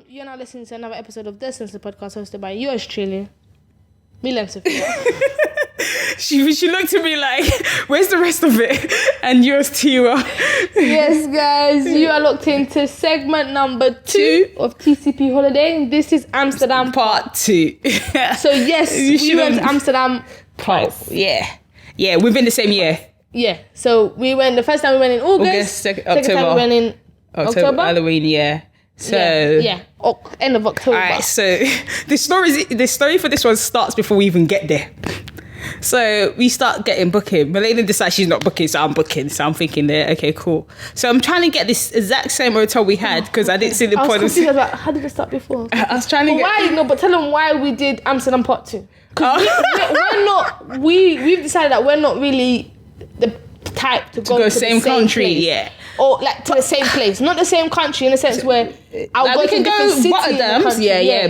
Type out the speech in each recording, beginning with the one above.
You're now listening to another episode of The Sensitive Podcast hosted by yours truly, Milan Sophia. She looked at me like, where's the rest of it? And yours, Tiwa. Yes, guys, you are locked into segment number 2 of TCP holiday. This is Amsterdam Part 2. So yes, we went to Amsterdam twice. Yeah, within the same year. Yeah, so we went, the first time we went in August, second October. time we went in October. Halloween, yeah. So end of October. Alright, so the story for this one starts before we even get there. So we start getting booking. Milena decides she's not booking, so I'm booking. So I'm thinking there, okay, cool. So I'm trying to get this exact same hotel we had because I didn't see the point. I was confused about how did it start before? I was trying to get. Why? No, but tell them why we did Amsterdam Part 2. Because we've decided that we're not really the type to go to same the same country, place. yeah. Or like to the same place, not the same country in the sense where I'll like go we to can different go city Rotterdam,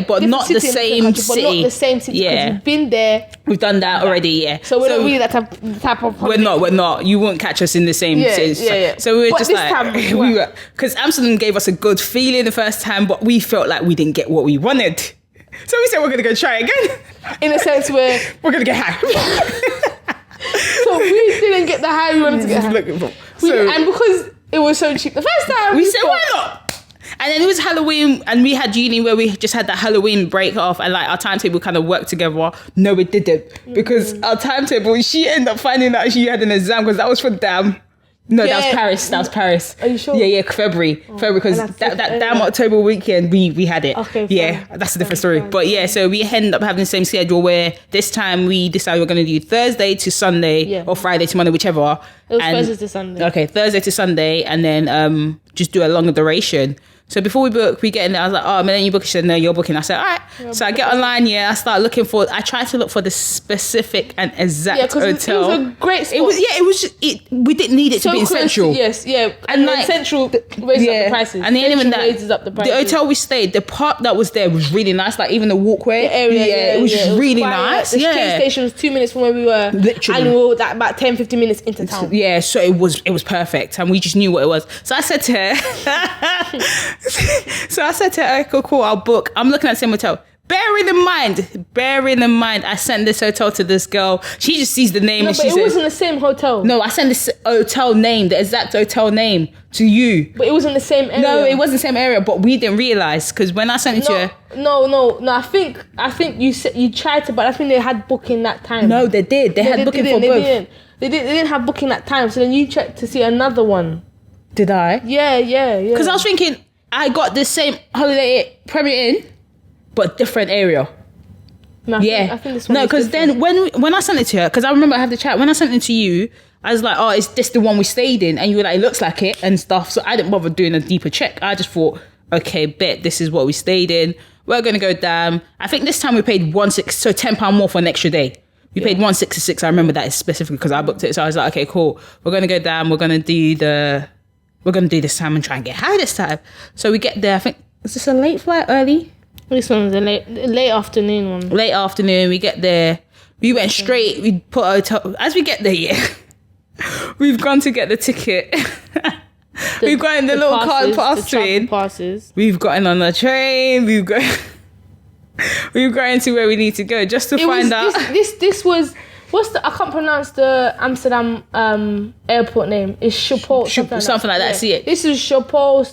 but not the same city. But not the same city because we've been there. We've done that already, yeah. So we're not really that type of. We're not. You won't catch us in the same city. Yeah. So we were But just this like time we were, because Amsterdam gave us a good feeling the first time, but we felt like we didn't get what we wanted. So we said we're gonna go try again. In a sense where we're gonna get high. So we didn't get the high we wanted to get high. And because it was so cheap the first time, we said, why not? And then it was Halloween, and we had uni where we just had that Halloween break off, and like our timetable kind of worked together. No, it didn't, because our timetable, she ended up finding out she had an exam because that was for damn. No, that was Paris. Are you sure? Yeah, February, because that damn October weekend we had it. Okay, yeah, that's a different story. But yeah, so we ended up having the same schedule where this time we decided we're going to do Thursday to Sunday or Friday to Monday, whichever. It was Thursday to Sunday. Okay, Thursday to Sunday, and then just do a longer duration. So before we book, we get in there. I was like, oh, man, you book? She said, no, you're booking. I said, all right. So I get online, I start looking I tried to look for the specific and exact hotel. It was a great spot. We didn't need it to be in Central. Yes, yeah. And like, Central raises up the prices. And even that, raises up the prices. The hotel we stayed, the park that was there was really nice. Like even the walkway. The area, it was really nice. The train station was 2 minutes from where we were. Literally. And we were about 10-15 minutes into town. Yeah, so it was perfect. And we just knew what it was. So I said to her, okay, cool, I'll book. I'm looking at the same hotel. Bearing in mind, I sent this hotel to this girl. She just sees the name and she says... it wasn't the same hotel. No, I sent this hotel name, the exact hotel name to you. But it wasn't the same area. No, it wasn't the same area, but we didn't realise because when I sent it to her... No, I think you tried to, but I think they had booking that time. No, they did. They had booking for both. They didn't have booking that time, so then you checked to see another one. Did I? Yeah. Because I was thinking... I got the same Holiday Premier Inn, but different area. No, I think this one. No, because then when I sent it to her, because I remember I had the chat. When I sent it to you, I was like, "Oh, is this the one we stayed in?" And you were like, "It looks like it" and stuff. So I didn't bother doing a deeper check. I just thought, okay, bet this is what we stayed in. We're gonna go down. I think this time we paid £1.6, so £10 more for an extra day. We paid £1.66. I remember that specifically because I booked it. So I was like, okay, cool. We're gonna go down. We're gonna do this time and try and get high this time. So we get there. I think, was this a late flight, early? This one was a late afternoon one. Late afternoon. We get there. We went straight. We put a hotel. As we get there, we've gone to get the ticket. We've gotten the little card pass train. We've gotten on the train. We've got into where we need to go just to find out. This was... I can't pronounce the Amsterdam airport name. It's Schiphol. Something like that. Yeah. See it. This is Schiphol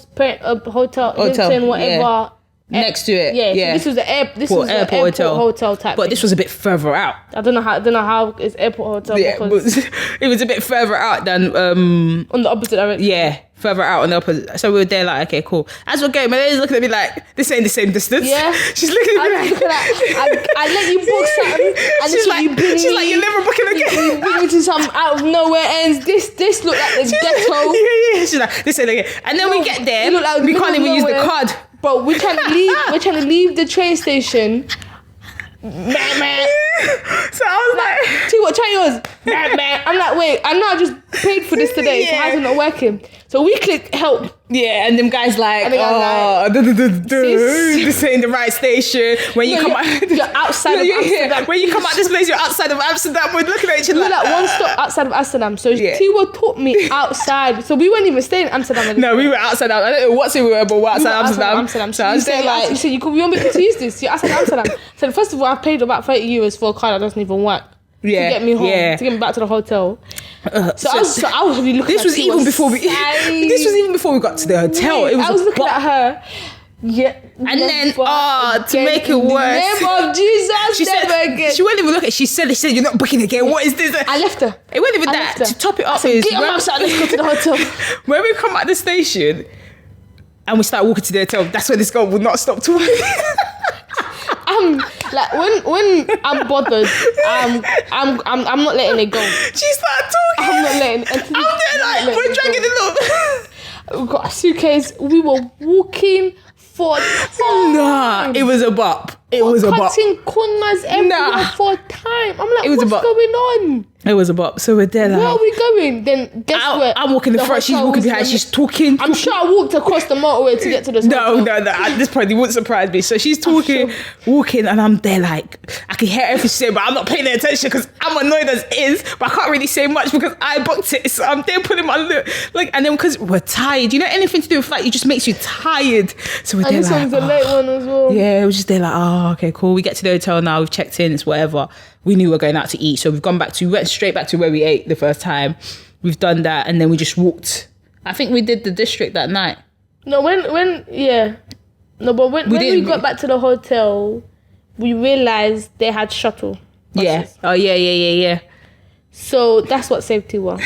Hotel, Hilton, whatever. Yeah. Next to it. Yeah. So this was the airport hotel type. But this was a bit further out. I don't know how it's airport hotel. Yeah, because it was a bit further out than on the opposite direction. Yeah. Further out on the opposite. So we were there like, okay, cool. As we're going, my lady's looking at me like, this ain't the same distance. Yeah. She's looking at me like... I let you book something. And she's like, you're never booking again. You bring me to some out of nowhere ends. This looked like the ghetto. Yeah. She's like, this ain't again. And then we get there, like we can't even use the card. Bro, we're trying to leave the train station. So I was like, see what, try yours. I'm like, wait, I know I just paid for this today, so how's it not working? So we click help. Yeah, and them guys like, this ain't the right station. When you come out, you're outside of Amsterdam. When you come out this place, you're outside of Amsterdam. We're looking at each other like one stop. outside of Amsterdam. So Yeah. Tiwa taught me outside. So we weren't even staying in Amsterdam. No, we were outside. I don't know what city we were, but we're outside Amsterdam. So I was there like, you said, we want me to use this. You're outside Amsterdam. So first of all, I paid about 30 euros for a car that doesn't even work. Yeah, to get me home, yeah. to get me back to the hotel. So I was really looking This at was Tiwa even before we. side. This was even before we got to the hotel. It was I was looking at her. Yeah. And then, to make it worse, in the name of Jesus, she said, never again. she wouldn't even look at it. She said, you're not booking again. What is this? I left her. It wasn't even that. To top it up is, get on outside, let's go to the hotel. when we come at the station and we start walking to the hotel, that's when this girl would not stop talking. Like when I'm bothered, I'm not letting it go. She started talking. I'm not letting it. I'm there like, we're dragging it up. We got a suitcase. We were walking for time. Nah, it was a bop. It was a bop. Cutting corners everywhere for time. I'm like, It was a what's bop. going on? It was a bop. So we're there like, Where are we going? Then guess what? I'm walking in the front. She's hotel walking was behind. on She's the- talking. I'm sure I walked across the motorway to get to the hotel. No. At this point, it wouldn't surprise me. So she's talking, walking, and I'm there like, I can hear everything she's saying, but I'm not paying attention because I'm annoyed as is, but I can't really say much because I booked it. So I'm there putting my look. Like, and then because we're tired, you know, anything to do with flight, it just makes you tired. So we're And there this like, one's a late one as well. yeah, we're just there like, oh, okay, cool. We get to the hotel now, we've checked in, it's whatever. We knew we were going out to eat. So we went straight back to where we ate the first time. We've done that and then we just walked. I think we did the district that night. No, when we got back to the hotel, we realised they had shuttle buses. Yeah. Oh, yeah. So that's what safety was.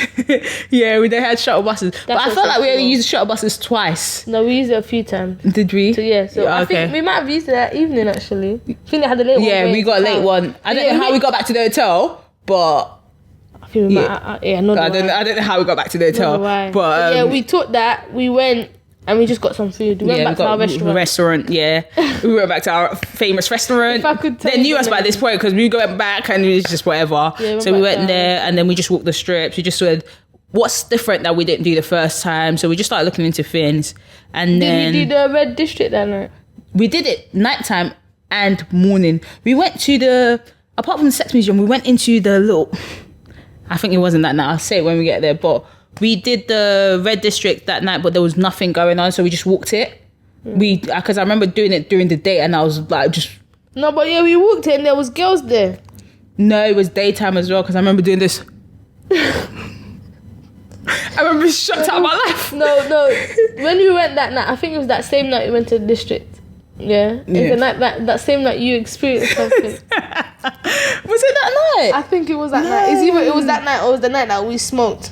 Yeah, they had shuttle buses. But I what felt like we safety only was. used shuttle buses twice. No, we used it a few times. Did we? So yeah, I think we might have used it that evening actually. I think they had a late one. Yeah, we got a late one. I don't know how we got back to the hotel, but I think we might, I don't know. I don't know how we got back to the hotel. Why. But yeah, we took that. We went and we just got some food. We went back to our restaurant. Yeah, we went back to our famous restaurant. If I could tell they you knew the us by name. this point because we went back and it was just whatever. Yeah, so we back went there and then we just walked the strips. We just said, what's different that we didn't do the first time? So we just started looking into things. And then Did we do the red district that night? we did it nighttime and morning. We went to apart from the sex museum, we went into the little, I think it wasn't that night, I'll say it when we get there, but we did the red district that night, but there was nothing going on, so we just walked it. Because I remember doing it during the day and I was like just... No, but yeah, we walked it and there was girls there. No, it was daytime as well, because I remember doing this. I remember shut out my life. No. When we went that night, I think it was that same night we went to the district. Yeah. It was the night that same night you experienced something. Was it that night? I think it was that night. It's either it was that night or it was the night that we smoked.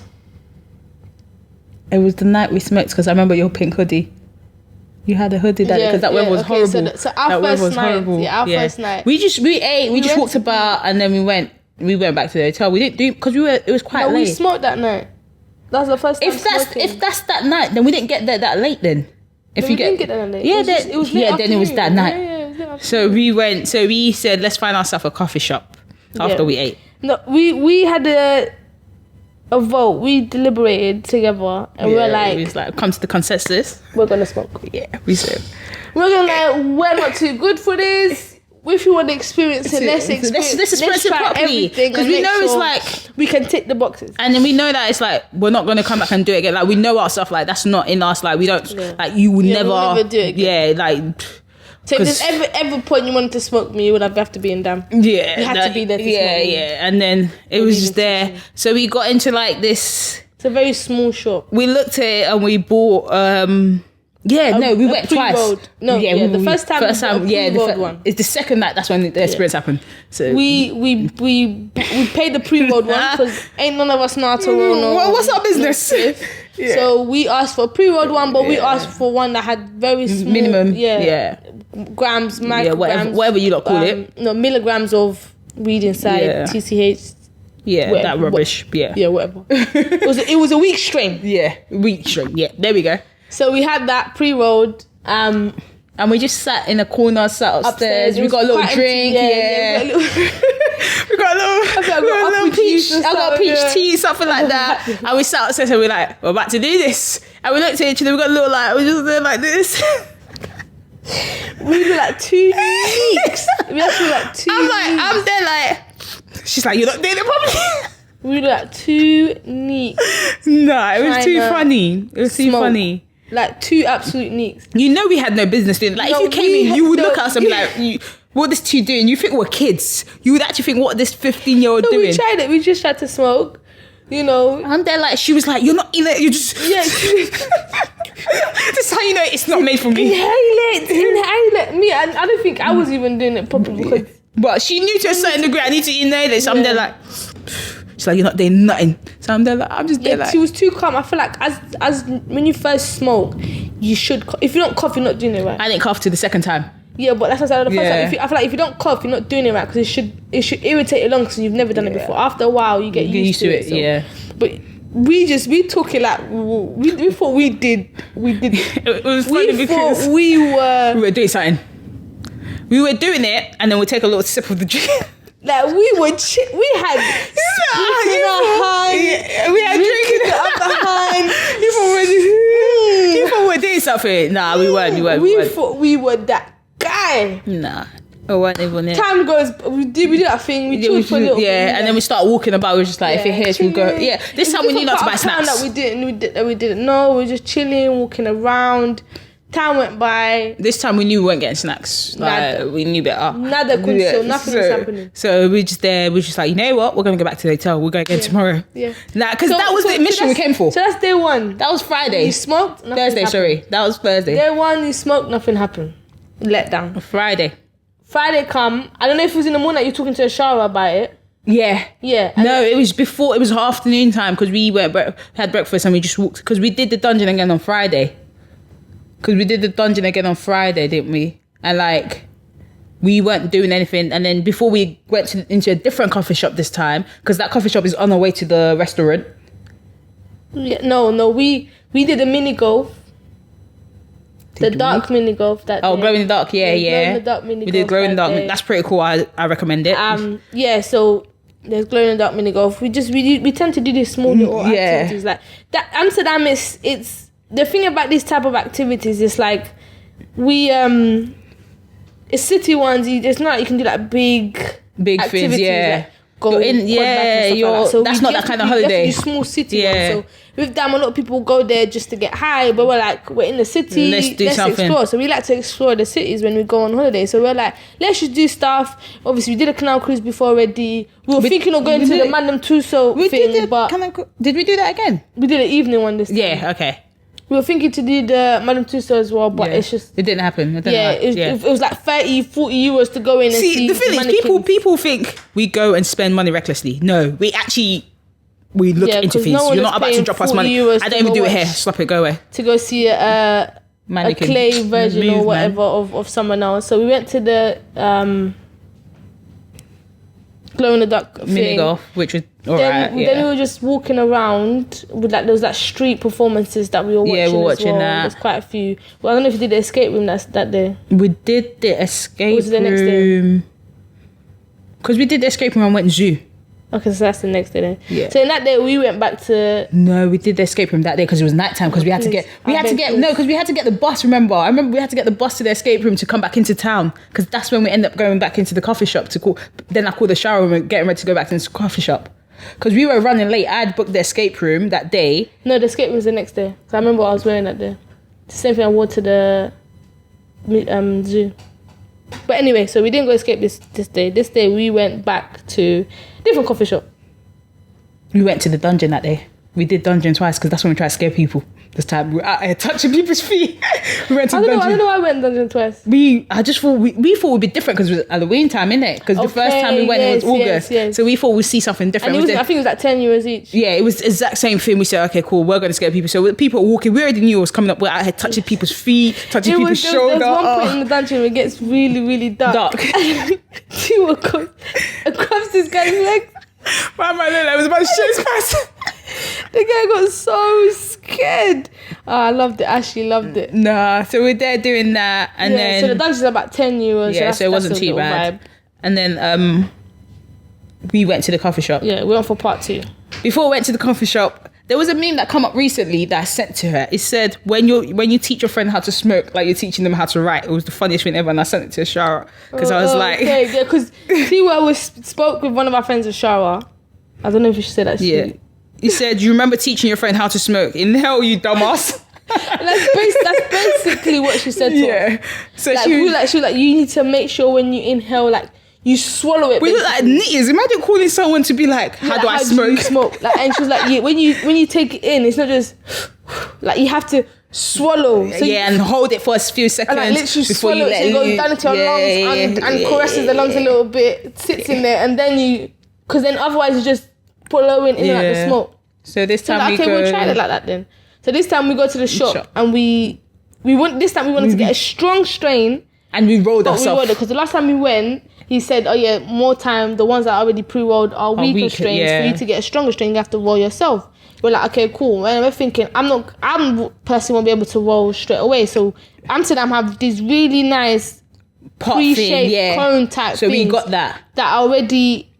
It was the night we smoked because I remember your pink hoodie. You had a hoodie that because that weather was horrible. So our first night. Yeah, our first night. We ate. We just walked about and then we went back to the hotel. We didn't do because it was quite late. We smoked that night. That was the first time. If that's that night, then we didn't get there that late. Then didn't get there that late. Yeah, it was late then it was that night. Yeah, so we went. So we said, let's find ourselves a coffee shop after we ate. No, we had a vote. We deliberated together, and we were like, come to the consensus. We're gonna smoke. Yeah, we said we're not too good for this. If you want to experience it, let's experience it properly because we know it's like we can tick the boxes, and then we know that it's like we're not going to come back and do it again. Like we know our stuff, like that's not in us. Like we don't like you will never we'll do it again. Yeah, like so if there's ever point you wanted to smoke me, you would have to be in Dam. Yeah, you had to be there to smoke me. Yeah, and then it was just there. So we got into like this. It's a very small shop. We looked at it and we bought. We went twice. No, the first time, one. It's the second night. That's when the experience happened. So we paid the pre-rolled one because ain't none of us know how to roll. No, what's our business? Yeah. So we asked for a pre-rolled one, but we asked for one that had very small minimum. Grams, micrograms, whatever you lot call it. No, milligrams of weed inside. TCH. Yeah, that rubbish. Yeah, whatever. it was a weak strain. Yeah, weak strain. Yeah, there we go. So we had that pre-rolled, and we just sat in a corner, sat upstairs. We got a little drink. We got a little peach. I got peach tea, something like that. And we sat upstairs and we're like, we're about to do this. And we looked at each other. We got a little we just there like this. We were like 2 weeks. We actually like 2 weeks. I'm there like. She's like, you're not doing it properly. We were like too neat. Nah, it was too funny. It was too funny. Like two absolute neeks. You know we had no business doing it. Like, if you came in, you would look at us and be like, what this two doing? You think we're kids. You would actually think, what this 15-year-old doing? We tried it. We just tried to smoke. You know. And they're like, she was like, you're not in it. You're just... Yeah. That's how you know it's not made for me. Inhale it. Me, I don't think I was even doing it properly. Because but she knew to a certain degree, I need to inhale it. So I'm there like... She's like, you're not doing nothing. So I'm there like, I'm just there like... She was too calm. I feel like as when you first smoke, you should... If you don't cough, you're not doing it right. I didn't cough till the second time. Yeah, but that's what I said the first time. I feel like if you don't cough, you're not doing it right, because it should irritate you long because you've never done it before. After a while, you get used to it. So. Yeah. But we took it like we thought we did. It was funny because we were doing something. We were doing it, and then we'd take a little sip of the drink. Like we had in our hand, we had drink in the other hand. You thought we were doing something? Nah, we weren't. We thought we were that guy. Nah, I weren't even it. Time goes, we did that thing. We chilled for a little bit. And then we start walking about. We're just like, if it hits, we go. Yeah, this time we knew not to buy snacks. That we didn't know. We were just chilling, walking around. Time went by. This time we knew we weren't getting snacks. Like, we knew better. Nada so nothing was happening. So we just there. We're just like, you know what? We're gonna go back to the hotel. We'll go again tomorrow. Yeah. Nah, because that was the mission we came for. So that's day one. That was Friday. You smoked. Thursday. Sorry, that was Thursday. Day one, you smoked. Nothing happened. Let down. Friday come. I don't know if it was in the morning that you were talking to a shower about it. Yeah. No, it was before. It was afternoon time because we had breakfast and we just walked because we did the dungeon again on Friday. Didn't we? And like, we weren't doing anything. And then before we went into a different coffee shop this time, because that coffee shop is on our way to the restaurant. Yeah, no, we did a mini golf. Dark mini golf that day. Glow in the dark, yeah. Glow in the dark mini golf. We did glow in the dark. That's pretty cool. I recommend it. Yeah, so there's glow in the dark mini golf. We tend to do these small little activities like that. Amsterdam it's the thing about these type of activities is like it's city ones. It's not you can do like big things, yeah. Like go so that's not that kind of holiday. You small city ones. So with them, a lot of people go there just to get high, but we're in the city. Let's explore. So we like to explore the cities when we go on holiday. So we're like, let's just do stuff. Obviously, we did a canal cruise before already. We were thinking of going to the Madame Tussauds thing, did we do that again? We did an evening one this time. Yeah, okay. We were thinking to do the Madame Tussauds as well, but it's just... It didn't happen. It was like 30, 40 euros to go in and see the thing is, people think we go and spend money recklessly. No, we look into things. You're not about to drop us money. I don't even do it here. Stop it, go away. To go see a clay version or whatever of someone else. So we went to the... glow in the dark mini golf, which was alright. Then we were just walking around with there was that street performances that we were watching. Yeah, we were watching that. There's quite a few. Well, I don't know if you did the escape room that day. We did the escape room. The next day? Because we did the escape room and went zoo. Okay, so that's the next day then. Yeah. So in that day we went back to... No, we did the escape room that day because it was nighttime because we had to get the bus, remember? I remember we had to get the bus to the escape room to come back into town because that's when we end up going back into the coffee shop to call... Then I called the shower room and getting ready to go back to the coffee shop. Because we were running late. I had booked the escape room that day. No, the escape room was the next day. So I remember what I was wearing that day. The same thing I wore to the zoo. But anyway, so we didn't go escape this day. This day we went back to a different coffee shop. We went to the dungeon that day. We did dungeon twice because that's when we tried to scare people. This time we were out here touching people's feet. We went to the dungeon. I don't know why I went dungeon twice. I just thought we thought it would be different because it was Halloween time, innit? Because the first time we went it was August. Yes. So we thought we'd see something different. And I think it was like 10 euros each. Yeah, it was the exact same thing. We said, okay, cool, we're going to scare people. So people were walking, we already knew it was coming up. We're out here touching people's feet, touching people's shoulder. There's one point in the dungeon where it gets really, really dark. Two were across this guy's legs. My man, I was about to shit his pants. The guy got so scared. I loved it. Ashley loved it. Nah, so we're there doing that, and then so the dungeon's about 10 euros. Yeah, so it wasn't too bad. Vibe. And then we went to the coffee shop. Yeah, we went for part 2. Before we went to the coffee shop, there was a meme that come up recently that I sent to her. It said, when you teach your friend how to smoke, like you're teaching them how to write. It was the funniest thing ever, and I sent it to Shara because I was like... Okay, yeah, because see where we spoke with one of our friends at Shara, I don't know if you should say that shit. Yeah. You said, you remember teaching your friend how to smoke? In hell, you dumbass. That's basically what she said to us. So like, she was like, you need to make sure when you inhale, like, you swallow it. We look like nitties. Imagine calling someone to be like, how do I smoke? Do you smoke? Like, and she was like, yeah, when you take it in, it's not just like you have to swallow. So and hold it for a few seconds. And like literally before swallow you it, so it goes down into your lungs and caresses the lungs a little bit, sits in there, and then because then otherwise you just blowing in like the smoke. So this time we'll try it like that then. So this time we go to the shop and we wanted to get a strong strain. And we rolled ourselves. Because the last time we went, he said, oh yeah, more time, the ones that are already pre-rolled are weaker strains. For you to get a stronger strain, you have to roll yourself. We're like, okay, cool. And we're thinking, I personally won't be able to roll straight away. So Amsterdam have these really nice pre-shaped cone type so things. We got that are already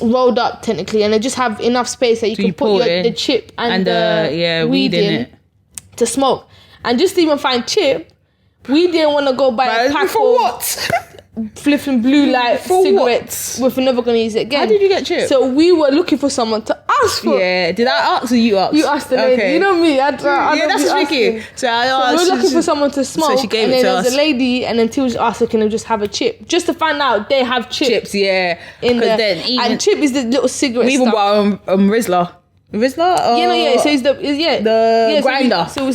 rolled up technically, and they just have enough space that you can put the chip and the weed in it to smoke. And just to even find chip, we didn't want to go buy a pack for what? Flipping blue light cigarettes if we're never going to use it again. How did you get chip? So we were looking for someone to ask for. Yeah, did I ask or you asked? You asked the lady. Okay. You know me. I that's tricky. So I asked. So we were looking for someone to smoke. So she gave and it then to there us. was a lady, and then T was asking, can I just have a chip? Just to find out they have chips. Yeah. In there. And chip is the little cigarette we even stuff. bought Rizla. Rizla? So it's the grinder. So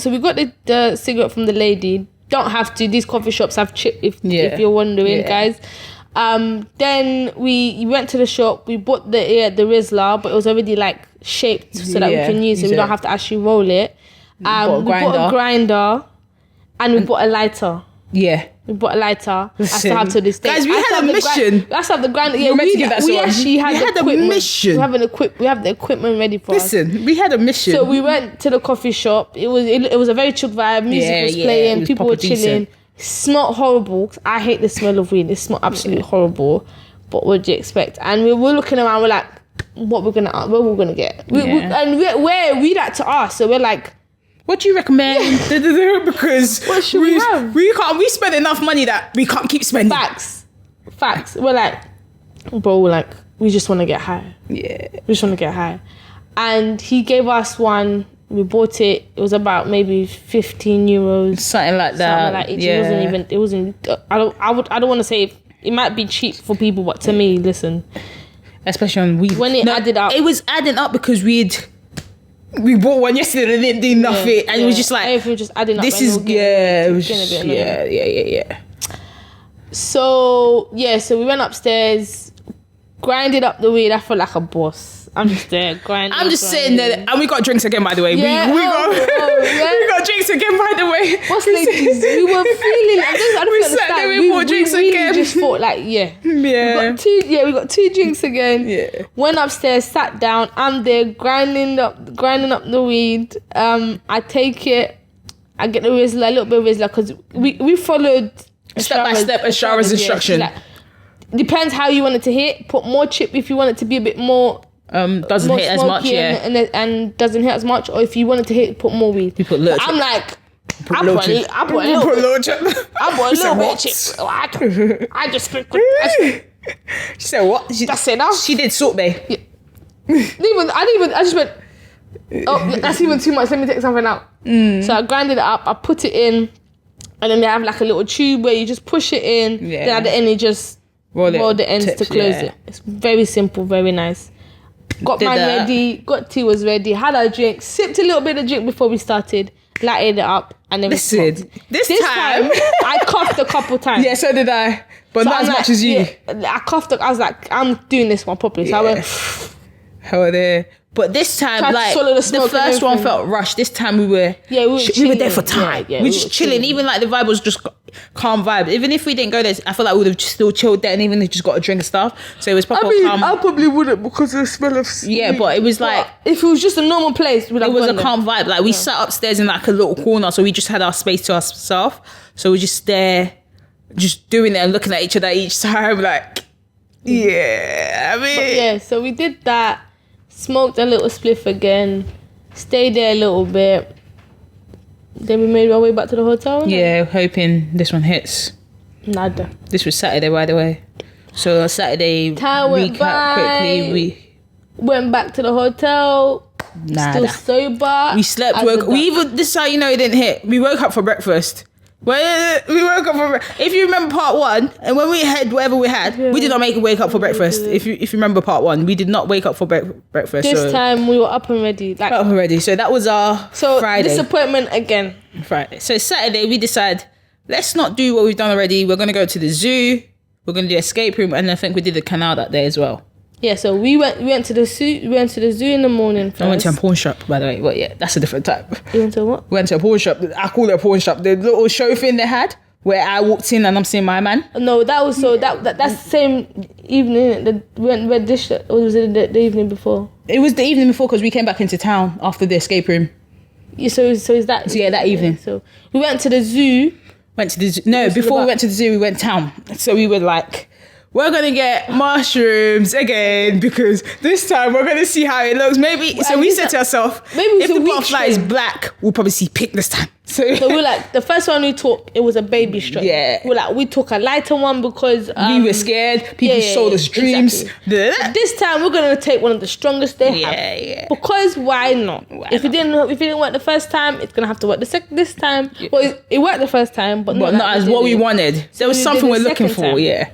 we got the cigarette from the lady. Don't have to. These coffee shops have chip if you're wondering, guys. Then we went to the shop. We bought the Rizla, but it was already like shaped so that we can use it. We don't have to actually roll it. We bought a grinder, and we bought a lighter. Yeah. We bought a lighter. I still have to this day. Guys, we had a mission. That's how the grinder. Yeah, we actually had a mission. We have the equipment ready for us. Listen, we had a mission. So we went to the coffee shop. It was a very chilled vibe. Music was playing. People were chilling. It smelled horrible. I hate the smell of weed. It smelled absolutely horrible. But what do you expect? And we were looking around. We're like, what we're gonna get? Where we like to ask. So we're like, what do you recommend? Because what should we have? We spend enough money that we can't keep spending. Facts. We're like, bro, we just want to get high. Yeah. We just want to get high. And he gave us one. We bought it. It was about maybe 15 euros. Something like that. It wasn't. I don't want to say it might be cheap for people, but to me, listen. Especially on weed. When it added up. It was adding up because we bought one yesterday and didn't do nothing, and it was just like everything just adding up. This is it was just, yeah. So we went upstairs, grinded up the weed. I felt like a boss. I'm just there grinding. I'm just sitting there, and we got drinks again, by the way. Yeah, we got drinks again, by the way. What's ladies? We were feeling. I don't sat there, we bought drinks really again. Just thought we got two drinks again. Yeah. Went upstairs, sat down. I'm there grinding up the weed. I take it. I get the Rizla, a little bit of Rizla, because we followed step by step Ashara's instruction. Depends how you want it to hit. Put more chip if you want it to be a bit more. Doesn't hit as much, and doesn't hit as much. Or if you want it to hit, put more weed. You put little. I'm like, I bought a little chip. I bought a little bit of chip. I just spent. She said what? That's it now. She did salt bay. Yeah. I just went. Oh, that's even too much. Let me take something out. So I grinded it up. I put it in, and then they have like a little tube where you just push it in. Yeah. Then at the end you just roll the ends to close it. It's very simple, very nice. Got mine ready, got tea was ready, had our drink, sipped a little bit of drink before we started, lighted it up, and then listen, this time I coughed a couple times. Yeah, so did I. But not as much as you. Yeah, I coughed, I was like, I'm doing this one properly. So I went, how are they? But this time, like, the first one felt rushed. This time we were there for time. We were just chilling. Even like the vibe was just calm vibe. Even if we didn't go there, I feel like we would have still chilled there and even just got a drink and stuff. So it was proper calm. I probably wouldn't because of the smell of sweet. Yeah, but it was like, if it was just a normal place, it was a calm vibe. Like we sat upstairs in like a little corner, so we just had our space to ourselves. So we were just there, just doing it and looking at each other each time. Like, so we did that. Smoked a little spliff again, stayed there a little bit. Then we made our way back to the hotel. Yeah, hoping this one hits. Nada. This was Saturday, by the way. So on Saturday, Time went by. quickly. We went back to the hotel. Still sober. We slept. We even, this is how you know it didn't hit. We woke up for breakfast. Well, we woke up for. If you remember part one, and when we had whatever we had, we did not wake up for breakfast. If you remember part one, we did not wake up for breakfast. This time we were up and ready. So that was our Friday. Disappointment again. Friday. So Saturday we decide, let's not do what we've done already. We're gonna go to the zoo. We're gonna do escape room, and I think we did the canal that day as well. Yeah, so we went to the zoo. We went to the zoo in the morning first. I went to a pawn shop, by the way. But yeah, that's a different type. You went to what? We went to a pawn shop. I call it a pawn shop. The little show thing they had, where I walked in and I'm seeing my man. No, that was that's the same evening. We went this. Or was it the evening before? It was the evening before because we came back into town after the escape room. Yeah, so is that? So yeah, that evening. So we went to the zoo. Went to the zoo. No, before we went to the zoo, we went town. So we were like, we're gonna get mushrooms again because this time we're gonna see how it looks. Maybe so we said to ourselves, maybe if the butterfly is black, we'll probably see pink this time. So we're like, the first one we took, it was a baby strain. Yeah. We took a lighter one because we were scared. People sold us dreams. Exactly. This time we're gonna take one of the strongest they have. Yeah. Because why not? If it didn't work the first time, it's gonna have to work this time. Yeah. Well, it worked the first time, but not as what we wanted. There was something we're looking for. Yeah.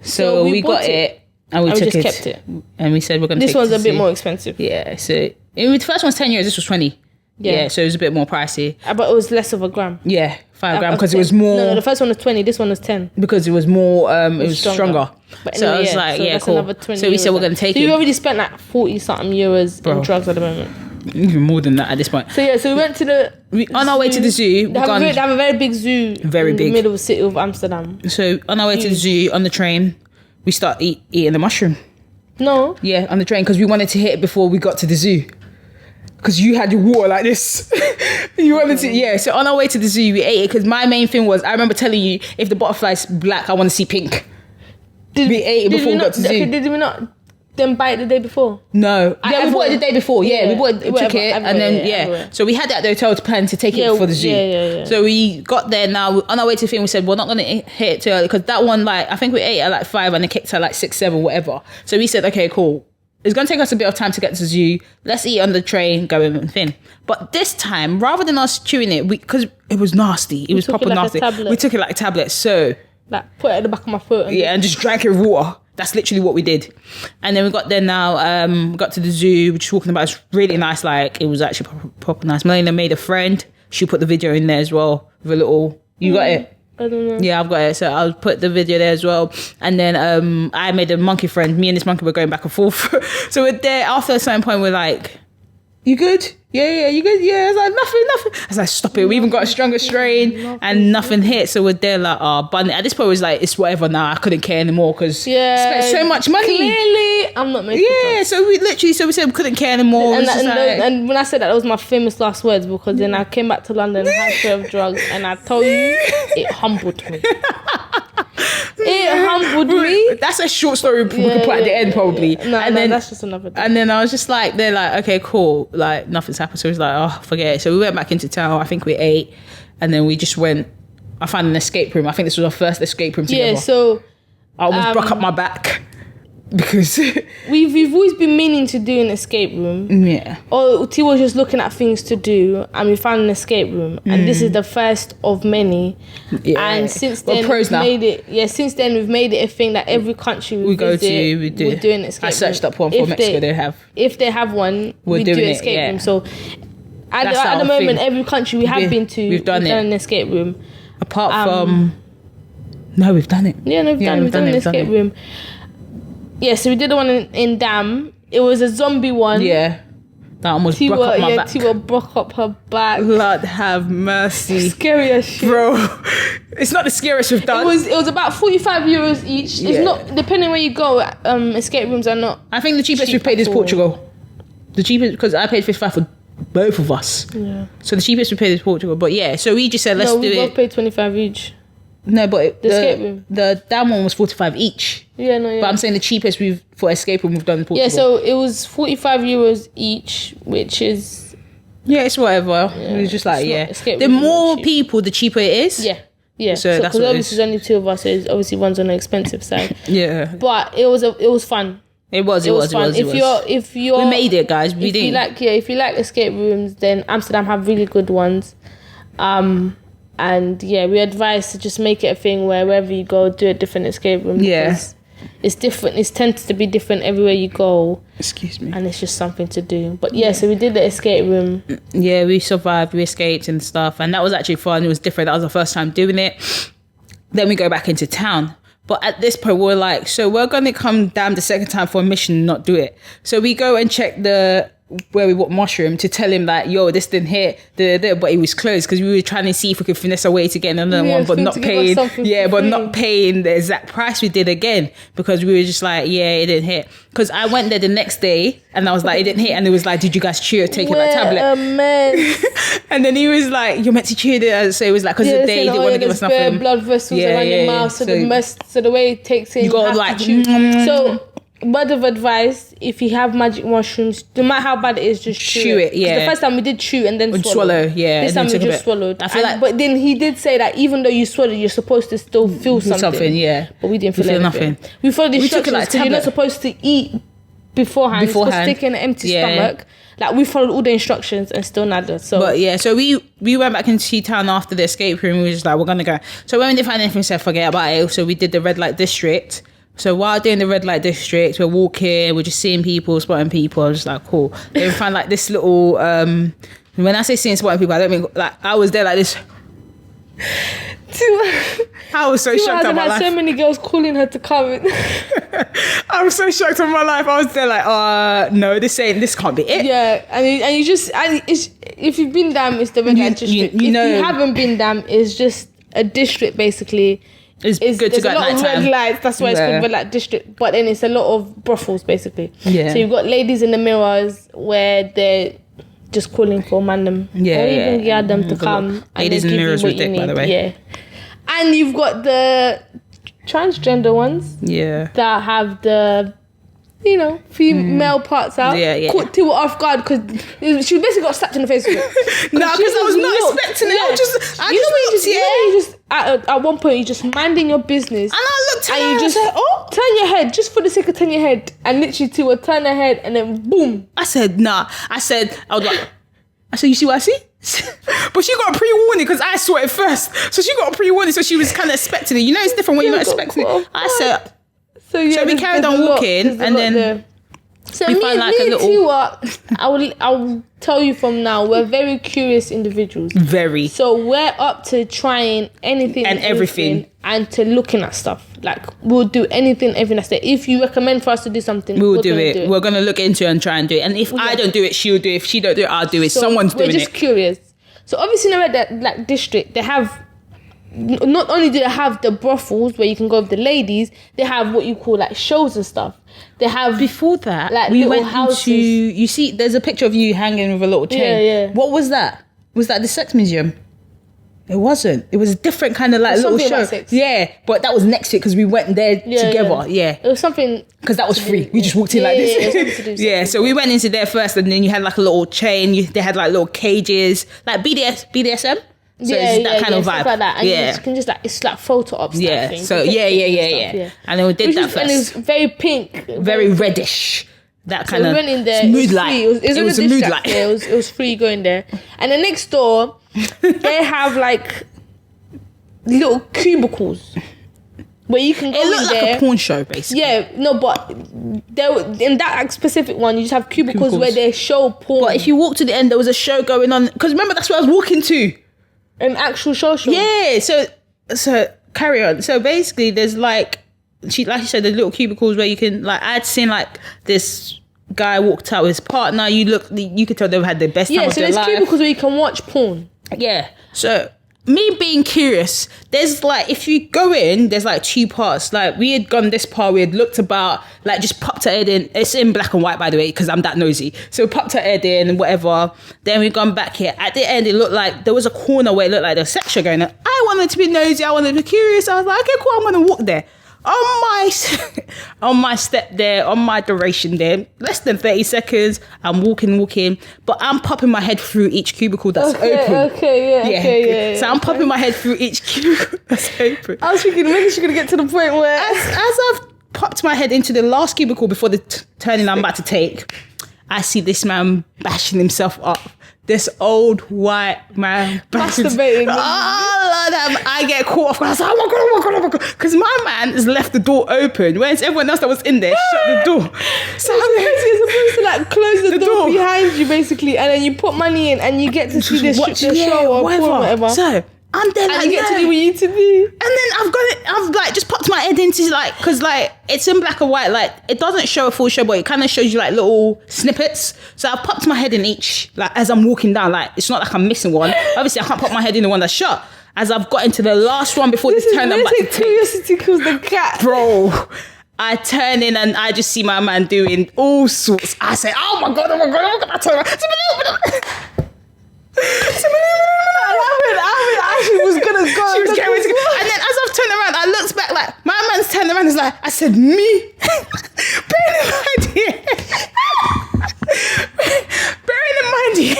So we got it and we took just kept it. And we said we're going to take it. This one's a bit more expensive. Yeah. So the first one's 10 euros, this was 20. Yeah. So it was a bit more pricey. But it was less of a gram. Yeah, 5 gram because it was more. No, the first one was 20, this one was 10. Because it was more, it was stronger. But so I was like, so yeah, cool. So we said we're going to take it. So you already spent like 40 something euros in drugs at the moment. Even more than that at this point. So we went to on our way to the zoo. They have a very big zoo. Very big. In the middle of the city of Amsterdam. So on our way to the zoo, on the train, we start eating the mushroom. No. Yeah, on the train because we wanted to hit it before we got to the zoo. Because you had your water like this. You wanted to, yeah. So on our way to the zoo, we ate it because my main thing was, I remember telling you, if the butterfly's black, I want to see pink. We ate it before we got to the zoo. Did we not then buy it the day before? No. Yeah, we bought it the day before. Yeah, we took it. And then, so we had it at the hotel to plan to take it for the zoo. Yeah. So we got there now. On our way to the film, we said, we're not going to hit it too early because that one, I think we ate at 5 and it kicked at 6, 7, whatever. So we said, okay, cool. It's going to take us a bit of time to get to the zoo. Let's eat on the train, go in and thin. But this time, rather than us chewing it, because it was nasty. It was proper nasty. We took it like a tablet. So put it at the back of my foot. And just drank it with water. That's literally what we did. And then we got there now, got to the zoo, which walking about, it's really nice. It was actually proper nice. Melina made a friend. She put the video in there as well with a little, you got it? I don't know. Yeah, I've got it. So I'll put the video there as well. And then I made a monkey friend. Me and this monkey were going back and forth. So we're there. After a certain point, we're like, you good? Yeah, you good? Yeah. I was like, nothing. I was like, stop it. We even got a stronger strain and nothing hit. So we're there but at this point, it was like, it's whatever now. I couldn't care anymore because spent so much money. Clearly, I'm not making drugs. So we said we couldn't care anymore. And when I said that was my famous last words because then I came back to London, had a share of drugs, and I told you, it humbled me. It humbled me. That's a short story we could put at the end probably. No, that's just another thing. And then I was just like, they're like, okay, cool. Nothing's happened. So it was like, oh, forget it. So we went back into town. I think we ate. And then we just went, I found an escape room. I think this was our first escape room together. Yeah, so I almost broke up my back. Because we've always been meaning to do an escape room. Yeah. Or T was just looking at things to do and we found an escape room. And this is the first of many. Yeah. And since then we've made it a thing that every country we go to, we're doing an escape room. I searched up one for Mexico if they have one, we do an escape room. So at the moment, every country we have been to, we've done an escape room. Apart from no, we've done it. Yeah, no, we've done an escape room. Yeah, so we did the one in Dam. It was a zombie one. Yeah. That almost broke up my back. Tiwa broke up her back. Lord have mercy. Scary as shit. Bro, it's not the scariest we've done. It was about 45 euros each. Yeah. It's not, depending where you go, escape rooms are not. I think the cheapest we paid is Portugal. The cheapest, because I paid 55 for both of us. Yeah. So the cheapest we paid is Portugal. But yeah, so we just said, let's do it. We both paid 25 each. No, but the escape room. The down one was 45 each. Yeah, no, yeah. But I'm saying the cheapest for escape room we've done in Portugal. Yeah, so it was 45 euros each, which is... Yeah, it's whatever. Yeah, it was just like, the more people, the cheaper it is. Yeah. Yeah, so that's because what obviously there's only two of us, so it's obviously one's on the expensive side. Yeah, but it was fun. It was fun. If you're we made it, guys. We did. If you like escape rooms, then Amsterdam have really good ones. And yeah, we advise to just make it a thing where wherever you go, do a different escape room. Yeah. It's different. It tends to be different everywhere you go. Excuse me. And it's just something to do. But yeah, so we did the escape room. Yeah, we survived. We escaped and stuff. And that was actually fun. It was different. That was the first time doing it. Then we go back into town. But at this point, we're like, so we're going to come down the second time for a mission and not do it. So we go and check where we bought mushroom to tell him that, yo, this didn't hit, but it was closed because we were trying to see if we could finesse our way to get another one, but not paying. Yeah, but not paying the exact price we did again because we were just like, yeah, it didn't hit. Because I went there the next day and I was like, it didn't hit, and it was like, did you guys chew or take that tablet? Man. And then he was like, you're meant to chew it. So it was like, because the day they didn't want to give us nothing. Blood vessels around your mouth, so the way it takes in, you got to like chew. So. Word of advice, if you have magic mushrooms, no matter how bad it is, just chew it. Yeah. The first time we did chew and then swallow. Yeah. This time we just swallowed. I feel but then he did say that even though you swallowed, you're supposed to still feel something. Yeah. But we didn't feel nothing. We followed the instructions because you're not supposed to eat beforehand. You're supposed to take in an empty stomach. Like, we followed all the instructions and still nada. So, but yeah, so we went back into T-Town after the escape room. We were just like, we're gonna go. So when we didn't find anything, we said forget about it. So we did the red light district. So while doing the red light district, we're walking, we're just seeing people, spotting people. I was just like, cool. Then we find like this little, when I say seeing, spotting people, I don't mean, like, I was there like this. I was so shocked at my life. So many girls calling her to come in. I was so shocked at my life. I was there like, no, this can't be it. Yeah, and you just, if you've been down, it's the red light district. If you haven't been down, it's just a district basically. It's good to go at night time. There's a lot of red lights, that's why it's called red light district. But then it's a lot of brothels basically. Yeah. So you've got ladies in the mirrors where they're just calling for mandem. Yeah. Or even get them to come. Ladies in the mirrors with dick, by the way. Yeah. And you've got the transgender ones. Yeah. That have the, female parts out. Yeah. Caught Tiwa off guard because she basically got slapped in the face with it. No, because I was not expecting it. I just at one point you just minding your business. And I looked at her and you just turn your head just for the sake of turn your head, and literally Tiwa turn her head and then boom. I said, nah. I said, you see what I see? But she got a pre-warning because I saw it first. So she got a pre-warning, so she was kind of expecting it. It's different when you're not expecting it. I said... So we carried on walking, and then we find like a little. Tiwa, I will tell you from now, we're very curious individuals. Very. So we're up to trying anything and everything, and to looking at stuff. Like, we'll do anything, everything that's there. If you recommend for us to do something, we'll do it. We're gonna look into it and try and do it. And if I don't do it, she'll do it. If she don't do it, I'll do it. So someone's doing it. We're just curious. So obviously, in that district, they have. Not only do they have the brothels where you can go with the ladies, they have what you call like shows and stuff. They have before that like we went houses. into. You see, there's a picture of you hanging with a little chain. Yeah. What was that? Was that the sex museum? It wasn't. It was a different kind of like little show. Yeah, but that was next to it because we went there together. Yeah, it was something because that was free. We just walked in like this. Yeah, so we went into there first, and then you had like a little chain. They had like little cages, like BDSM. So it's that kind of vibe. Like that. And you can just like, it's like photo ops. Yeah. Thing. So yeah. And then we did that first. And it was very pink. Very reddish. That kind of we went in there, mood light. It was a mood light. Yeah, it was free going there. And then next door, they have like little cubicles where you can go in there. It looked like a porn show, basically. Yeah, no, but in that specific one, you just have cubicles where they show porn. But if you walk to the end, there was a show going on. Because remember, that's where I was walking to. An actual show. Yeah, so carry on. So basically, there's like you said, the little cubicles where you can like. I'd seen like this guy walked out with his partner. You could tell they had the best time of their life. Yeah, so there's cubicles where you can watch porn. Yeah, so me being curious, there's like, if you go in, there's like two parts. Like, we had gone this part, we had looked about, like, just popped her head in. It's in black and white, by the way, because I'm that nosy. So we popped her head in and whatever. Then we've gone back here. At the end, it looked like there was a corner where it looked like there was sex show going on. I wanted to be nosy, I wanted to be curious. I was like, okay, cool, I'm gonna walk there. on my step there, on my duration there, less than 30 seconds. I'm walking, but I'm popping my head through each cubicle that's open. So I'm popping my head through each cubicle that's open. I was thinking, maybe she's gonna get to the point where, as I've popped my head into the last cubicle before the turning I'm about to take, I see this man bashing himself up. This old white man masturbating. I get caught off. I was like, oh my god. Because my man has left the door open, whereas everyone else that was in there shut the door. So you're supposed to like close the door behind you, basically, and then you put money in and you get to see the show or whatever. So I'm there, and you get to do what you need to do. And then I've like just popped my head into like, because like it's in black and white, like it doesn't show a full show, but it kind of shows you like little snippets. So I've popped my head in each, like as I'm walking down, like it's not like I'm missing one. Obviously I can't pop my head in the one that's shut. As I've got into the last one before this turn, I'm about to take. Curiosity kills the cat. Bro, I turn in and I just see my man doing all sorts. I say, oh my god, I turn around. She was gonna go. She was going to go. And then as I've turned around, I looked back like, my man's turned around and is like, I said, me? Bearing in mind here.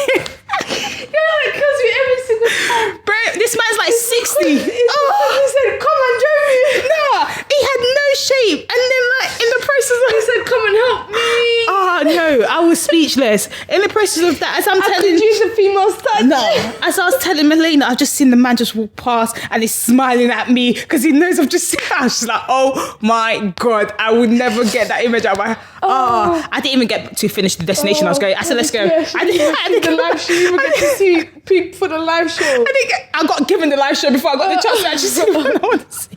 It kills me every single time. This man's like 60. He said, come and join me. No, he had no shape. And then like in the process of... He said, come and help me. Oh no, I was speechless. In the process of that, as I'm telling... I could use the female's touch. No, as I was telling Melina, I've just seen the man just walk past and he's smiling at me because he knows I've just seen her. I was just like, oh my God, I would never get that image out of my... Oh, I didn't even get to finish the destination I was going. I said, let's go. I didn't the live show. You even get to see peek for the live show. I got given the live show before I got the chance to actually see what I want to see.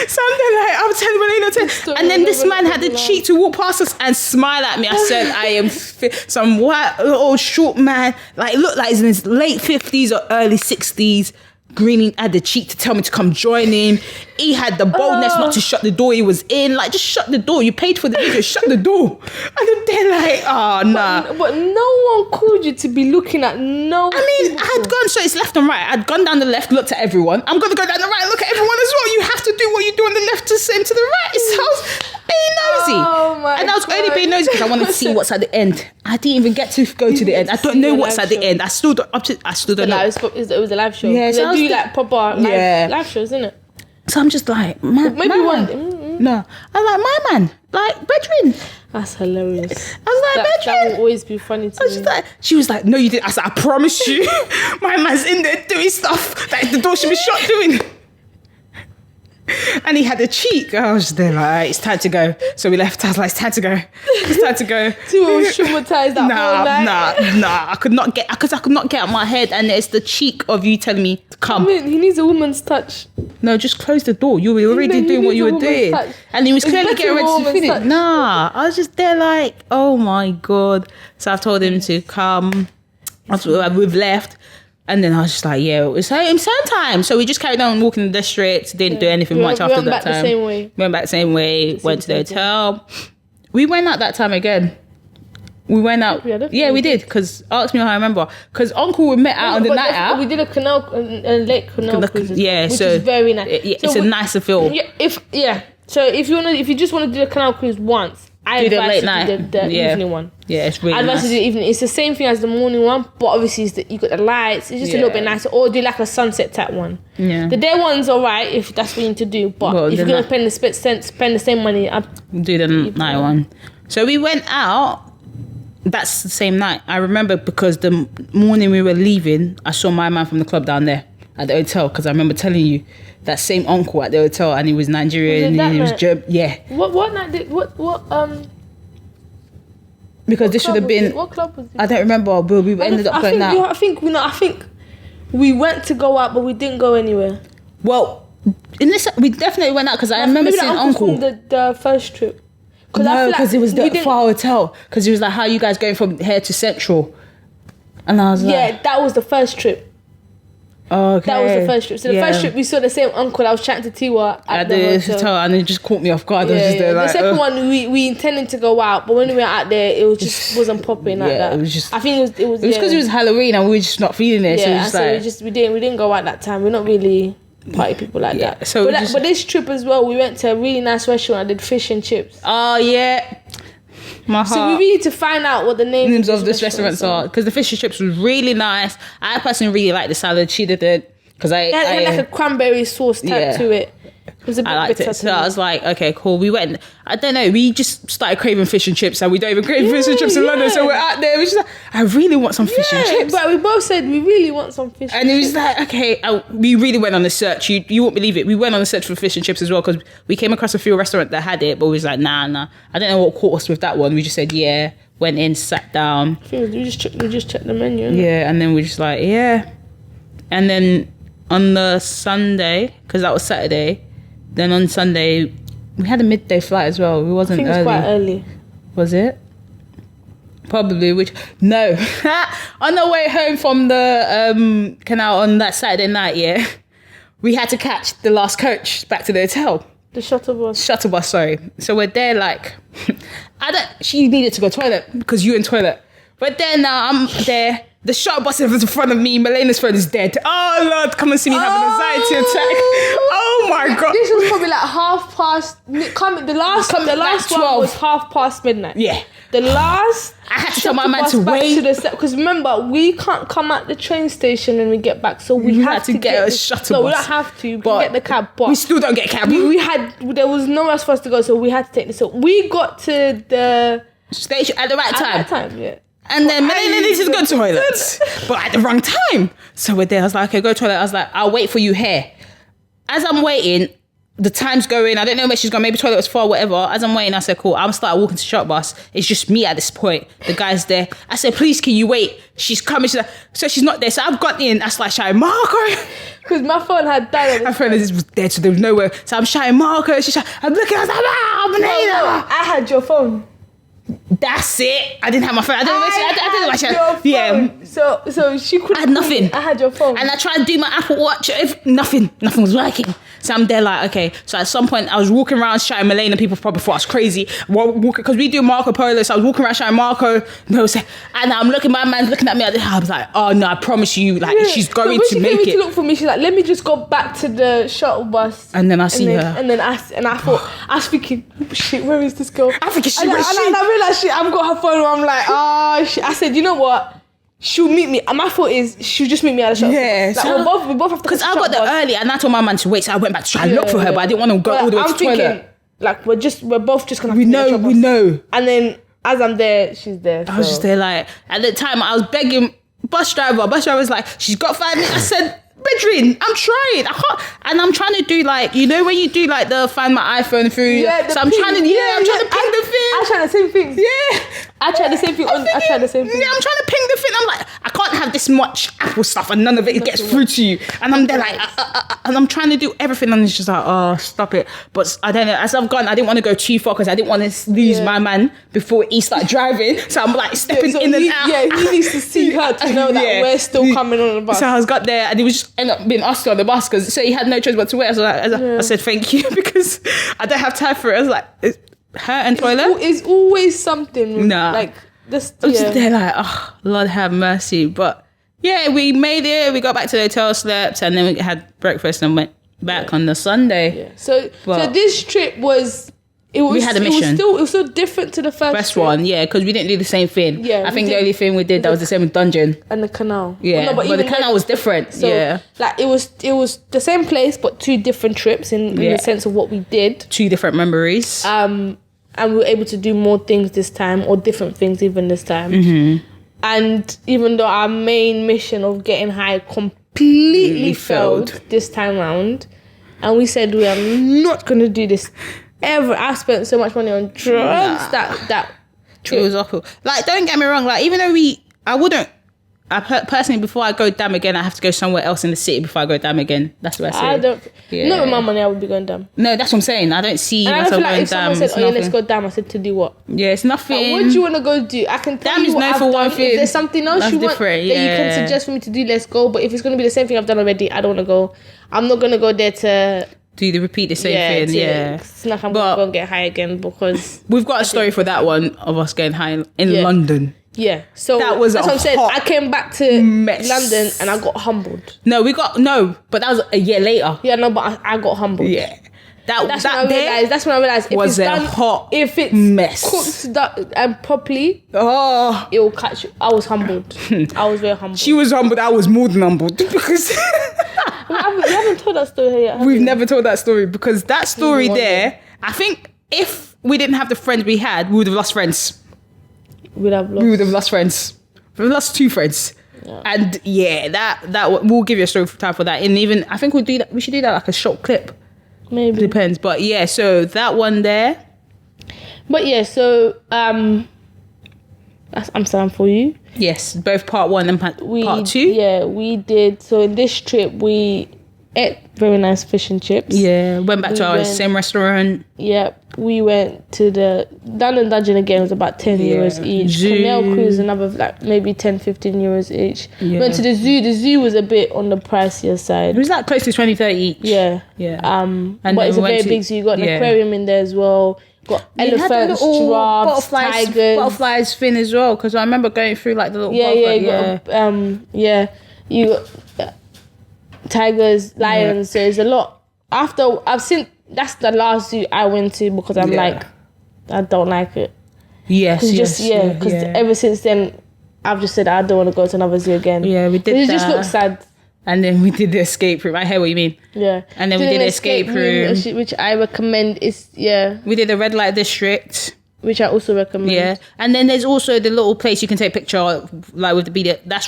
So I'm telling Melina, and then this man had the cheek to walk past us and smile at me. I said, I am some white little short man, like looked like he's in his late 50s or early 60s. Greening had the cheek to tell me to come join him. He had the boldness not to shut the door he was in. Like, just shut the door. You paid for the video, shut the door. And then like, oh, nah. But no one called you to be looking at no I mean, I had gone, so it's left and right. I'd gone down the left, looked at everyone. I'm going to go down the right and look at everyone as well. You have to do what you do on the left to send to the right. So I was being nosy. Oh my and I was God. only being nosy because I wanted to see what's at the end. I didn't even get to go to the end. I don't know what's at the end. I still don't know. It was a live show. Yeah, so they do like proper live shows, isn't it? So I'm just like, maybe one. No, I'm like, my man, like, bedroom. That's hilarious. I was like, bedroom. That will always be funny to me. She was like, no, you didn't. I said, I promise you, my man's in there doing stuff that the door should be shut doing. And he had the cheek. I was just there like, right, it's time to go. So we left. I was like, it's time to go. It's time to go. Too traumatized that whole night. Nah. I could not get out of my head. And it's the cheek of you telling me to come. I mean, he needs a woman's touch. No, just close the door. You were already doing what you were doing. Touch. And he was clearly getting ready to finish. Touch. Nah, I was just there like, oh my God. So I told him to come. We've left. And then I was just like, yeah, it's same time. So we just carried on walking the district, didn't do anything much after that time. We went back the same way, went to the hotel. We went out that time again. We went out. Yeah, we did. Because ask me how I remember. Because Uncle we met out on the night out. We did a lake canal cruise. Yeah, which so is very nice. It's a nicer feel. So if you just want to do a canal cruise once, I advise you do the evening one. Yeah, it's really I advise nice. you do the evening. It's the same thing as the morning one, but obviously you got the lights. It's just a little bit nicer. Or do like a sunset type one. Yeah. The day one's alright if that's what you need to do. But if you're gonna spend the same money, do the night one. So we went out. That's the same night. I remember because the morning we were leaving, I saw my man from the club down there at the hotel. Because I remember telling you that same uncle at the hotel, and he was Nigerian. And he was German. Yeah. What night did Because this should have been. What club was it? I don't remember, but we ended up going out. I think we went to go out, but we didn't go anywhere. Well, we definitely went out because I remember seeing Uncle from the first trip. No, because it was the far hotel. Because he was like, "How are you guys going from here to Central?" And I was like, "Yeah, that was the first trip." Okay. That was the first trip. So the first trip we saw the same uncle. I was chatting to Tiwa at the hotel, and it just caught me off guard. I was just there, the second one we intended to go out, but when we were out there, it was just wasn't popping like that. It was just. I think it was because it was Halloween and we were just not feeling it. Yeah, so we just we didn't go out that time. We're not really. party people like that. So but this trip as well, we went to a really nice restaurant. I did fish and chips. Oh yeah. My heart. So we really need to find out what the names of this restaurants are, because the fish and chips was really nice. I personally really liked the salad. She didn't, because it had like a cranberry sauce type to it. It was a bit I liked bitter it. So I was like, okay, cool. We went. I don't know. We just started craving fish and chips, and we don't even crave fish and chips in London. So we're out there. We're just like, I really want some fish and chips. But we both said we really want some fish. And it was like, okay, we really went on a search. You won't believe it. We went on a search for fish and chips as well, because we came across a few restaurants that had it, but we was like, nah. I don't know what caught us with that one. We just said, yeah. Went in, sat down. We just checked the menu. Yeah, and then we just like, yeah. And then on the Sunday, because that was Saturday. Then on Sunday, we had a midday flight as well. It wasn't early. I think it was quite early. Was it? Probably. No. On the way home from the canal on that Saturday night, yeah, we had to catch the last coach back to the hotel. The shuttle bus. Shuttle bus, sorry. So we're there like, she needed to go toilet because you in toilet. But then now I'm there. The shuttle bus is in front of me. Melena's phone is dead. Oh, Lord, come and see me have an anxiety attack. Oh, my God. This was probably like 12:30. The last one was 12:30 midnight. Yeah. The last... I had to tell my man to wait. Because remember, we can't come at the train station when we get back. So we had to get a shuttle bus. No, we don't have to. We can get the cab. But we still don't get a cab. There was nowhere else for us to go. So we had to take this. So we got to the... station at the right time. At that time, yeah. And then Melina needs to go to the toilet, but at the wrong time. So we're there. I was like, okay, go to the toilet. I was like, I'll wait for you here. As I'm waiting, the time's going. I don't know where she's gone. Maybe toilet was far, whatever. As I'm waiting, I said, cool. I'm start walking to the shuttle bus. It's just me at this point. The guy's there. I said, please, can you wait? She's coming. She's like, so she's not there. So I've got in. I was like, shouting, Marco. Because my phone had died. My phone was dead, so there was nowhere. So I'm shouting, Marco. She's shouting, I'm looking. I was like, Melina. I had your phone. That's it. I didn't have my phone. I didn't know. Yeah. So she couldn't. I had nothing. I had your phone. And I tried to do my Apple Watch. Nothing was working. So I'm there like, okay. So at some point I was walking around shouting Melena. People probably thought I was crazy. Because we do Marco Polo. So I was walking around shouting Marco. And I'm looking, my man's looking at me. I was like, oh no, I promise you, like she's going to make it. When she came to look for me, she's like, let me just go back to the shuttle bus. And then I see her. And then I thought, I was thinking, oh shit, where is this girl? I think she. And I realised I've got her phone where I'm like, I said, you know what? She'll meet me. And my thought is, she'll just meet me at the shuttle. Yeah. Like, so we both have to. Because I got there early and I told my man to wait. So I went back to try and look for her, but I didn't want to go all the way to the toilet. Like, we're both just gonna have to know. We know. And then as I'm there, she's there. I was just there like, at the time I was begging bus driver. Bus driver was like, she's got 5 minutes. I said, Bedrin, I'm trying. I can't. And I'm trying to do like, you know when you do like the find my iPhone through. Yeah, so I'm trying to ping the thing. I tried the same thing. Yeah. I tried the same thing. Yeah, I'm trying to ping the thing. I'm like, I can't have this much Apple stuff and none of it gets through to you. And I'm there like, and I'm trying to do everything and it's just like, oh, stop it. But I don't know. As I've gone, I didn't want to go too far because I didn't want to lose my man before he started driving. So I'm like stepping in and out. Yeah, he needs to see her to know that we're still coming on the bus. So I got there and he was just ended up being us on the bus because he had no choice but to wait. So I said thank you because I don't have time for it. I was like, her and toilet? It's always something. Nah. Like this. I was just there like, oh, Lord have mercy. But yeah, we made it. We got back to the hotel, slept, and then we had breakfast and went back on the Sunday. Yeah. So this trip was. We had a mission. It was still different to the first one, yeah, because we didn't do the same thing. Yeah, I think the only thing we did that was the same with Dungeon and the canal. Yeah, but the canal was different. So, yeah, like it was the same place but 2 different trips in the sense of what we did. 2 different memories. And we were able to do more things this time, or different things even this time. Mm-hmm. And even though our main mission of getting high completely failed this time round, and we said we are not going to do this ever. I spent so much money on drugs that it was awful. Like, don't get me wrong, like even though personally, before I go damn again, I have to go somewhere else in the city before I go damn again. That's what I say. Not with my money I would be going damn. No, that's what I'm saying. I don't see myself going if damn. Someone said, oh yeah, let's go damn, I said, to do what? Yeah, it's nothing. Like, what do you want to go do? I can tell damn you what I've done. one thing. If there's something else that's you want that you can suggest for me to do, let's go. But if it's going to be the same thing I've done already, I don't want to go. I'm not going to go there to repeat the same thing. It's like I'm going to go and get high again because we've got a story for that one of us getting high in London. Yeah, so That was that's a what I'm saying. hot I came back to mess. London and I got humbled. But that was a year later. Yeah, no, but I got humbled. Yeah. That's when I realized if was it's a done, hot if it's mess. cooked and properly, Oh, it will catch you. I was humbled. I was very humbled. she was humbled. I was more than humbled because we haven't told that story yet. we've never told that story, because that story there, I think if we didn't have the friends we had, we would have lost friends. We would have lost friends. We've lost 2 friends. Yeah. And yeah, that we'll give you a story time for that. And even I think we'll do that. We should do that like a short clip. Maybe. Depends. But yeah, so that one there. But yeah, so that's Amsterdam for you. Yes, both part 1 and part 2. Yeah, we did. So in this trip, we ate very nice fish and chips. Yeah, went back to our same restaurant. Yeah, we went to the London Dungeon again. It was about 10 euros each. Zoo. Canal Cruise, another like maybe 10, 15 euros each. Yeah. Went to the zoo. The zoo was a bit on the pricier side. It was like close to 20, 30 each. Yeah. Yeah. And but it's a very big zoo. You got an aquarium in there as well. Got elephants, giraffes, tigers. Butterflies fin as well, because I remember going through like the little you got tigers, lions. So there's a lot. After I've seen, that's the last zoo I went to, because I'm like, I don't like it. Yes, because ever since then I've just said I don't want to go to another zoo again. Yeah, we did. It just looks sad. And then we did the escape room. I hear what you mean. Yeah. And then we did the escape room, which I recommend. We did the red light district, which I also recommend. Yeah. And then there's also the little place you can take a picture of, like with the video. It's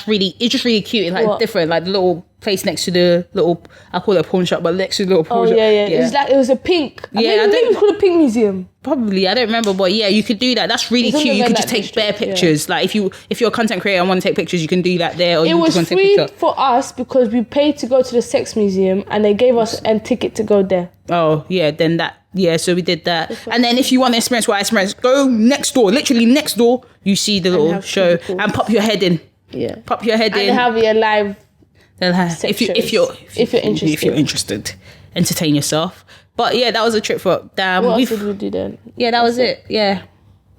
just really cute. It's like different, like the little place next to the little, I call it a pawn shop, but next to the little pawn shop. Yeah. It was a pink. I think it's called a pink museum. Probably, I don't remember, but yeah, you could do that. That's really cute. You can just take bare pictures. Like if you're a content creator and want to take pictures, you can do that there. Or it was free for us because we paid to go to the sex museum and they gave us a ticket to go there. Oh yeah, then that. Yeah, so we did that. And then if you want to experience what I experienced, go next door, literally next door, you see the little show and pop your head in. Yeah. Pop your head in. And have your live if you're interested, entertain yourself. But yeah, that was a trip for what else did we do then? Yeah, that was it. Yeah.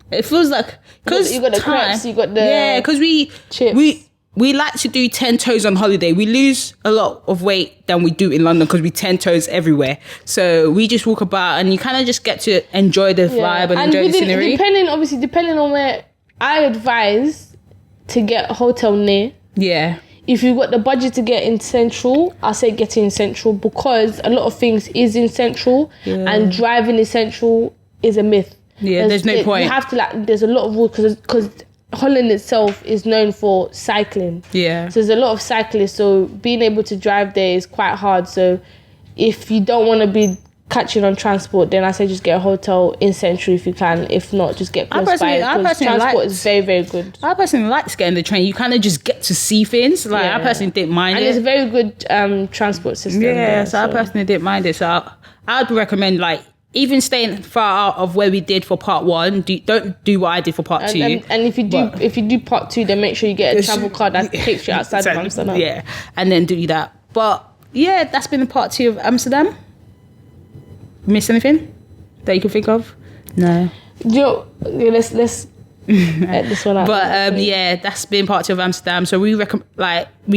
It feels like because you got the crepes, you got the because we like to do 10 toes on holiday. We lose a lot of weight than we do in London because we 10 toes everywhere. So we just walk about and you kind of just get to enjoy the vibe and enjoy the scenery. Depending on where, I advise to get a hotel near. Yeah. If you've got the budget to get in Central, I say get in Central because a lot of things is in Central and driving in Central is a myth. Yeah, there's no point. You have to there's a lot of rules because Holland itself is known for cycling. Yeah. So there's a lot of cyclists. So being able to drive there is quite hard. So if you don't want to be catching on transport, then I say just get a hotel in Central if you can. If not, just get close by. Because transport is very, very good. I personally like getting the train. You kind of just get to see things. I personally didn't mind it. And it's a very good transport system. Yeah, so I personally didn't mind it. So I'd recommend even staying far out of where we did for part 1, don't do what I did for part 2. And if you do part 2, then make sure you get a travel card that takes you outside of Amsterdam. Yeah, and then do that. But yeah, that's been the part 2 of Amsterdam. Miss anything that you can think of? No. Let's edit this one out. But yeah, that's been part 2 of Amsterdam. So we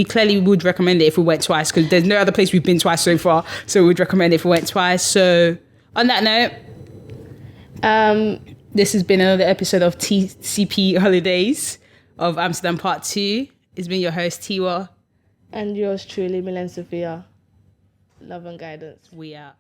clearly would recommend it if we went twice because there's no other place we've been twice so far. So we'd recommend it if we went twice. So on that note, this has been another episode of TCP Holidays of Amsterdam Part 2. It's been your host, Tiwa. And yours truly, Milen Sophia. Love and guidance. We out.